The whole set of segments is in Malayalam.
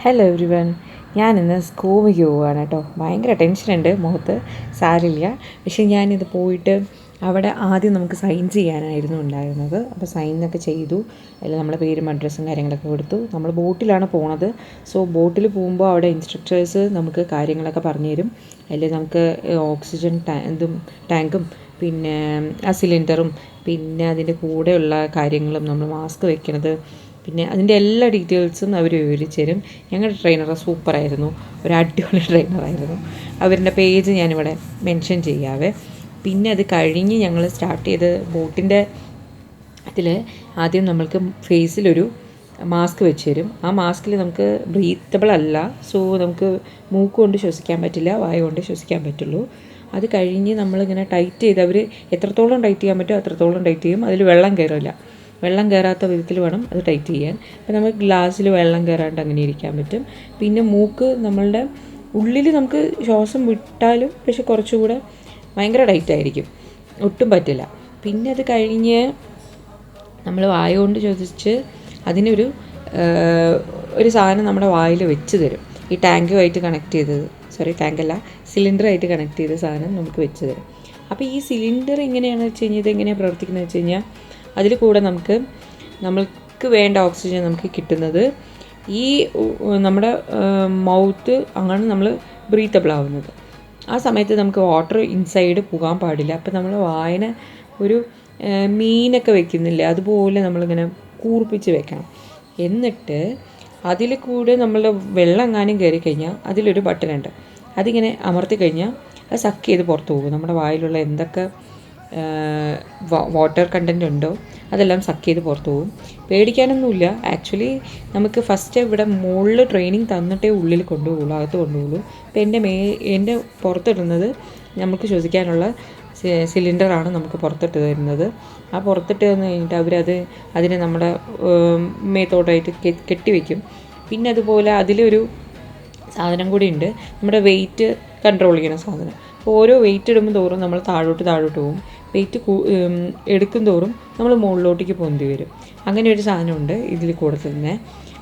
Hello every one. ഞാനിന്ന് സ്കൂബയ്ക്ക് പോവുകയാണ് കേട്ടോ. ഭയങ്കര ടെൻഷനുണ്ട് മുഖത്ത്. സാരില്ല. പക്ഷേ ഞാനിത് പോയിട്ട് അവിടെ ആദ്യം നമുക്ക് സൈൻ ചെയ്യാനായിരുന്നു ഉണ്ടായിരുന്നത്. അപ്പോൾ സൈനൊക്കെ ചെയ്തു. അതിൽ നമ്മളെ പേരും അഡ്രസ്സും കാര്യങ്ങളൊക്കെ കൊടുത്തു. നമ്മൾ ബോട്ടിലാണ് പോണത്. സോ ബോട്ടിൽ പോകുമ്പോൾ അവിടെ ഇൻസ്ട്രക്ടേഴ്സ് നമുക്ക് കാര്യങ്ങളൊക്കെ പറഞ്ഞു തരും. അതിൽ നമുക്ക് ഓക്സിജൻ ടാങ്കും പിന്നെ ആ സിലിണ്ടറും പിന്നെ അതിൻ്റെ കൂടെയുള്ള കാര്യങ്ങളും നമ്മൾ മാസ്ക് വെക്കണത് പിന്നെ അതിൻ്റെ എല്ലാ ഡീറ്റെയിൽസും അവർ വിവരിച്ച് തരും. ഞങ്ങളുടെ ട്രെയിനർ സൂപ്പറായിരുന്നു, ഒരു അടിപൊളി ട്രെയിനറായിരുന്നു. അവരുടെ പേജ് ഞാനിവിടെ മെൻഷൻ ചെയ്യാവേ. പിന്നെ അത് കഴിഞ്ഞ് ഞങ്ങൾ സ്റ്റാർട്ട് ചെയ്ത് ബോട്ടിൻ്റെ അതിൽ ആദ്യം നമ്മൾക്ക് ഫേസിലൊരു മാസ്ക് വെച്ച് തരും. ആ മാസ്കിൽ നമുക്ക് ബ്രീത്തബിൾ അല്ല. സോ നമുക്ക് മൂക്ക് കൊണ്ട് ശ്വസിക്കാൻ പറ്റില്ല, വായ കൊണ്ട് ശ്വസിക്കാൻ പറ്റുള്ളൂ. അത് കഴിഞ്ഞ് നമ്മളിങ്ങനെ ടൈറ്റ് ചെയ്ത് അവർ എത്രത്തോളം ടൈറ്റ് ചെയ്യാൻ പറ്റുമോ അത്രത്തോളം ടൈറ്റ് ചെയ്യും. അതിൽ വെള്ളം കയറില്ല. വെള്ളം കയറാത്ത വിധത്തിൽ വേണം അത് ടൈറ്റ് ചെയ്യാൻ. അപ്പോൾ നമുക്ക് ഗ്ലാസ്സിൽ വെള്ളം കയറാണ്ട് അങ്ങനെ ഇരിക്കാൻ പറ്റും. പിന്നെ മൂക്ക് നമ്മളുടെ ഉള്ളിൽ നമുക്ക് ശ്വാസം വിട്ടാലും പക്ഷെ കുറച്ചുകൂടെ ഭയങ്കര ടൈറ്റായിരിക്കും, ഒട്ടും പറ്റില്ല. പിന്നെ അത് കഴിഞ്ഞ് നമ്മൾ വായ കൊണ്ട് ശ്വസിച്ച് അതിനൊരു ഒരു സാധനം നമ്മുടെ വായിൽ വെച്ച് തരും. ഈ ടാങ്കുമായിട്ട് കണക്ട് ചെയ്തത്, ടാങ്കല്ല, സിലിണ്ടറായിട്ട് കണക്ട് ചെയ്ത സാധനം നമുക്ക് വെച്ച് തരും. അപ്പോൾ ഈ സിലിണ്ടർ എങ്ങനെയാണെന്ന് വെച്ച് കഴിഞ്ഞാൽ ഇതെങ്ങനെയാണ് പ്രവർത്തിക്കുന്നത് വെച്ച് കഴിഞ്ഞാൽ അതിൽ കൂടെ നമ്മൾക്ക് വേണ്ട ഓക്സിജൻ നമുക്ക് കിട്ടുന്നത് ഈ നമ്മുടെ മൗത്ത് അങ്ങനെ നമ്മൾ ബ്രീത്തബിൾ ആവുന്നത്. ആ സമയത്ത് നമുക്ക് വാട്ടർ ഇൻസൈഡ് പോകാൻ പാടില്ല. അപ്പോൾ നമ്മൾ വായന ഒരു മീനൊക്കെ വെക്കുന്നില്ലേ, അതുപോലെ നമ്മളിങ്ങനെ കൂർപ്പിച്ച് വെക്കണം. എന്നിട്ട് അതിൽ കൂടെ നമ്മൾ വെള്ളം എങ്ങാനും കയറി കഴിഞ്ഞാൽ അതിലൊരു ബട്ടണുണ്ട്. അതിങ്ങനെ അമർത്തി കഴിഞ്ഞാൽ അത് സക്ക് ചെയ്ത് പുറത്ത് പോകും. നമ്മുടെ വായിലുള്ള എന്തൊക്കെ വാട്ടർ കണ്ടൻറ്റ് ഉണ്ടോ അതെല്ലാം സക്ക് ചെയ്ത് പുറത്ത് പോകും. പേടിക്കാനൊന്നുമില്ല. ആക്ച്വലി നമുക്ക് ഫസ്റ്റ് ഇവിടെ മുകളിൽ ട്രെയിനിങ് തന്നിട്ടേ ഉള്ളിൽ കൊണ്ടുപോകുള്ളൂ, അകത്ത് കൊണ്ടുപോകുള്ളൂ. അപ്പോൾ എൻ്റെ പുറത്തിടുന്നത് നമുക്ക് ശ്വസിക്കാനുള്ള സിലിണ്ടറാണ് നമുക്ക് പുറത്തിട്ട് തരുന്നത്. ആ പുറത്തിട്ട് തന്നു കഴിഞ്ഞിട്ട് അതിനെ നമ്മുടെ മേത്തോട്ടായിട്ട് കെട്ടിവെക്കും. പിന്നെ അതുപോലെ അതിലൊരു സാധനം കൂടി ഉണ്ട്, നമ്മുടെ വെയിറ്റ് കൺട്രോൾ ചെയ്യുന്ന സാധനം. അപ്പോൾ ഓരോ വെയിറ്റ് ഇടുമ്പോൾ തോറും നമ്മൾ താഴോട്ട് പോകും. വെയിറ്റ് എടുക്കും തോറും നമ്മൾ മുകളിലോട്ടേക്ക് പൊന്തി വരും. അങ്ങനെ ഒരു സാധനമുണ്ട് ഇതിൽ കൂടെ തന്നെ.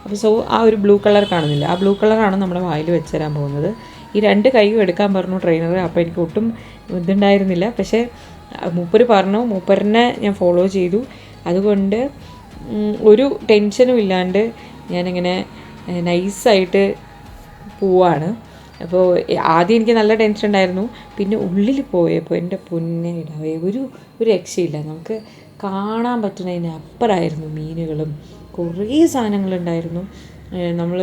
അപ്പോൾ ആ ഒരു ബ്ലൂ കളർ കാണുന്നില്ല, ആ ബ്ലൂ കളറാണ് നമ്മുടെ വായിൽ വെച്ച് തരാൻ പോകുന്നത്. ഈ 2 കൈയും എടുക്കാൻ പറഞ്ഞു ട്രെയിനർ. അപ്പോൾ എനിക്ക് ഒട്ടും ഇതുണ്ടായിരുന്നില്ല. പക്ഷേ മൂപ്പര് പറഞ്ഞു, മൂപ്പരനെ ഞാൻ ഫോളോ ചെയ്തു. അതുകൊണ്ട് ഒരു ടെൻഷനും ഇല്ലാണ്ട് ഞാനിങ്ങനെ നൈസായിട്ട് പോവാണ്. അപ്പോൾ ആദ്യം എനിക്ക് നല്ല ടെൻഷൻ ഉണ്ടായിരുന്നു. പിന്നെ ഉള്ളിൽ പോയപ്പോൾ എൻ്റെ പൊന്നെ ഇടാവേ ഒരു രക്ഷയില്ല. നമുക്ക് കാണാൻ പറ്റുന്നതിന് അപ്പുറമായിരുന്നു മീനുകളും കുറേ സാധനങ്ങളുണ്ടായിരുന്നു. നമ്മൾ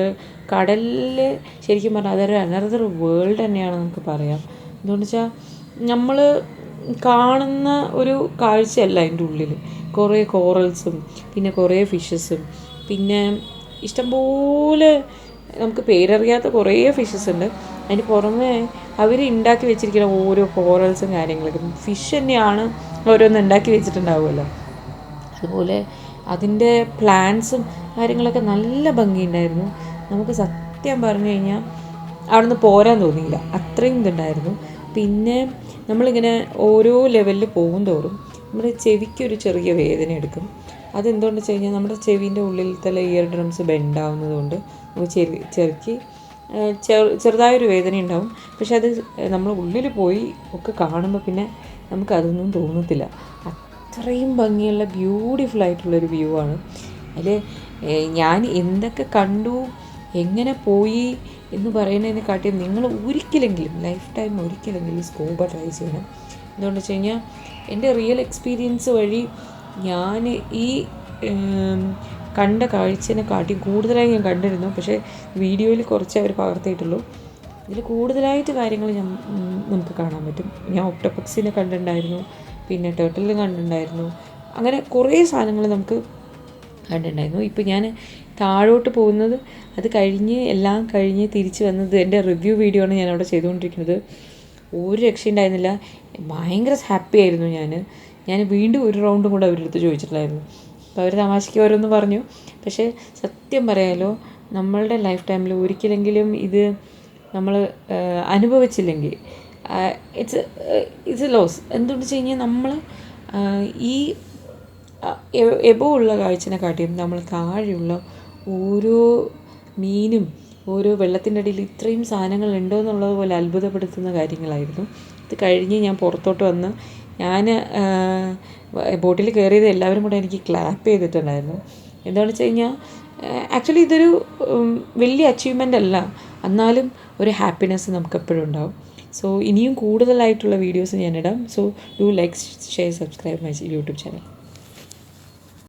കടലിൽ ശരിക്കും പറഞ്ഞാൽ അതൊരു അനദർ വേൾഡ് തന്നെയാണ് നമുക്ക് പറയാം. എന്തുകൊണ്ടെന്ന് വെച്ചാൽ നമ്മൾ കാണുന്ന ഒരു കാഴ്ചയല്ല അതിൻ്റെ ഉള്ളിൽ. കുറേ കോറൽസും പിന്നെ കുറേ ഫിഷസും പിന്നെ ഇഷ്ടംപോലെ നമുക്ക് പേരറിയാത്ത കുറേ ഫിഷസ് ഉണ്ട്. അതിന് പുറമെ അവർ ഉണ്ടാക്കി വെച്ചിരിക്കുന്ന ഓരോ കോറൽസും കാര്യങ്ങളൊക്കെ ഫിഷ് തന്നെയാണ് ഓരോന്ന് ഉണ്ടാക്കി വെച്ചിട്ടുണ്ടാവുമല്ലോ. അതുപോലെ അതിൻ്റെ പ്ലാന്റ്സും കാര്യങ്ങളൊക്കെ നല്ല ഭംഗിയുണ്ടായിരുന്നു. നമുക്ക് സത്യം പറഞ്ഞു കഴിഞ്ഞാൽ അവിടെ നിന്ന് പോരാൻ തോന്നിയില്ല, അത്രയും ഇതുണ്ടായിരുന്നു. പിന്നെ നമ്മളിങ്ങനെ ഓരോ ലെവലിൽ പോകും തോറും നമ്മുടെ ചെവിക്കൊരു ചെറിയ വേദന എടുക്കും. അതെന്തുകൊണ്ടെന്ന് വെച്ച് കഴിഞ്ഞാൽ നമ്മുടെ ചെവിൻ്റെ ഉള്ളിലത്തെ ഇയർ ഡ്രംസ് ബെൻഡാവുന്നത് കൊണ്ട് നമുക്ക് ചെറുതായൊരു വേദന ഉണ്ടാവും. പക്ഷെ അത് നമ്മൾ ഉള്ളിൽ പോയി ഒക്കെ കാണുമ്പോൾ പിന്നെ നമുക്കതൊന്നും തോന്നത്തില്ല. അത്രയും ഭംഗിയുള്ള ബ്യൂട്ടിഫുൾ ആയിട്ടുള്ളൊരു വ്യൂ ആണ്. അതിൽ ഞാൻ എന്തൊക്കെ കണ്ടു, എങ്ങനെ പോയി എന്ന് പറയുന്നതിനെക്കാട്ടിയും നിങ്ങൾ ലൈഫ് ടൈം ഒരിക്കലെങ്കിലും സ്കൂബ ട്രൈ ചെയ്യണം. എന്തുകൊണ്ടെന്ന് വെച്ച് കഴിഞ്ഞാൽ എൻ്റെ റിയൽ എക്സ്പീരിയൻസ് വഴി ഞാൻ ഈ കണ്ട കാഴ്ചനെക്കാട്ടിയും കൂടുതലായി ഞാൻ കണ്ടിരുന്നു. പക്ഷേ വീഡിയോയിൽ കുറച്ചേ അവർ പകർത്തിയിട്ടുള്ളൂ. ഇതിൽ കൂടുതലായിട്ട് കാര്യങ്ങൾ നമുക്ക് കാണാൻ പറ്റും. ഞാൻ ഒക്ടോപക്സിനെ കണ്ടിട്ടുണ്ടായിരുന്നു, പിന്നെ ടേർട്ടിലിനെ കണ്ടിട്ടുണ്ടായിരുന്നു. അങ്ങനെ കുറേ സാധനങ്ങൾ നമുക്ക് കണ്ടിട്ടുണ്ടായിരുന്നു. ഇപ്പോൾ ഞാൻ താഴോട്ട് പോകുന്നത് അത് എല്ലാം കഴിഞ്ഞ് തിരിച്ച് വന്നത് എൻ്റെ റിവ്യൂ വീഡിയോ ആണ് ഞാനവിടെ ചെയ്തുകൊണ്ടിരിക്കുന്നത്. ഒരു രക്ഷയുണ്ടായിരുന്നില്ല. ഭയങ്കര ഹാപ്പി ആയിരുന്നു ഞാൻ വീണ്ടും ഒരു റൗണ്ടും കൂടെ അവരുടെ അടുത്ത് ചോദിച്ചിട്ടുണ്ടായിരുന്നു. അപ്പോൾ അവർ തമാശയ്ക്ക് ഓരോന്ന് പറഞ്ഞു. പക്ഷേ സത്യം പറയാലോ, നമ്മളുടെ ലൈഫ് ടൈമിൽ ഒരിക്കലെങ്കിലും ഇത് നമ്മൾ അനുഭവിച്ചില്ലെങ്കിൽ ഇറ്റ്സ് എ ലോസ്. എന്തുകൊണ്ട് വെച്ച് കഴിഞ്ഞാൽ നമ്മൾ ഈ എബോ ഉള്ള കാഴ്ചനെക്കാട്ടിയും നമ്മൾ താഴെയുള്ള ഓരോ മീനും ഓരോ വെള്ളത്തിൻ്റെ അടിയിൽ ഇത്രയും സാധനങ്ങൾ ഉണ്ടോ എന്നുള്ളത് പോലെ അത്ഭുതപ്പെടുത്തുന്ന കാര്യങ്ങളായിരുന്നു. ഇത് കഴിഞ്ഞ് ഞാൻ പുറത്തോട്ട് വന്ന് ഞാൻ ബോട്ടിൽ കയറിയത് എല്ലാവരും കൂടെ എനിക്ക് ക്ലാപ്പ് ചെയ്തിട്ടുണ്ടായിരുന്നു. എന്താണെന്ന് വെച്ച് കഴിഞ്ഞാൽ ആക്ച്വലി ഇതൊരു വലിയ അച്ചീവ്മെൻ്റ് അല്ല, എന്നാലും ഒരു ഹാപ്പിനെസ് നമുക്കെപ്പോഴും ഉണ്ടാവും. സോ ഇനിയും കൂടുതലായിട്ടുള്ള വീഡിയോസ് ഞാനിടാം. So do like, share, subscribe my YouTube channel.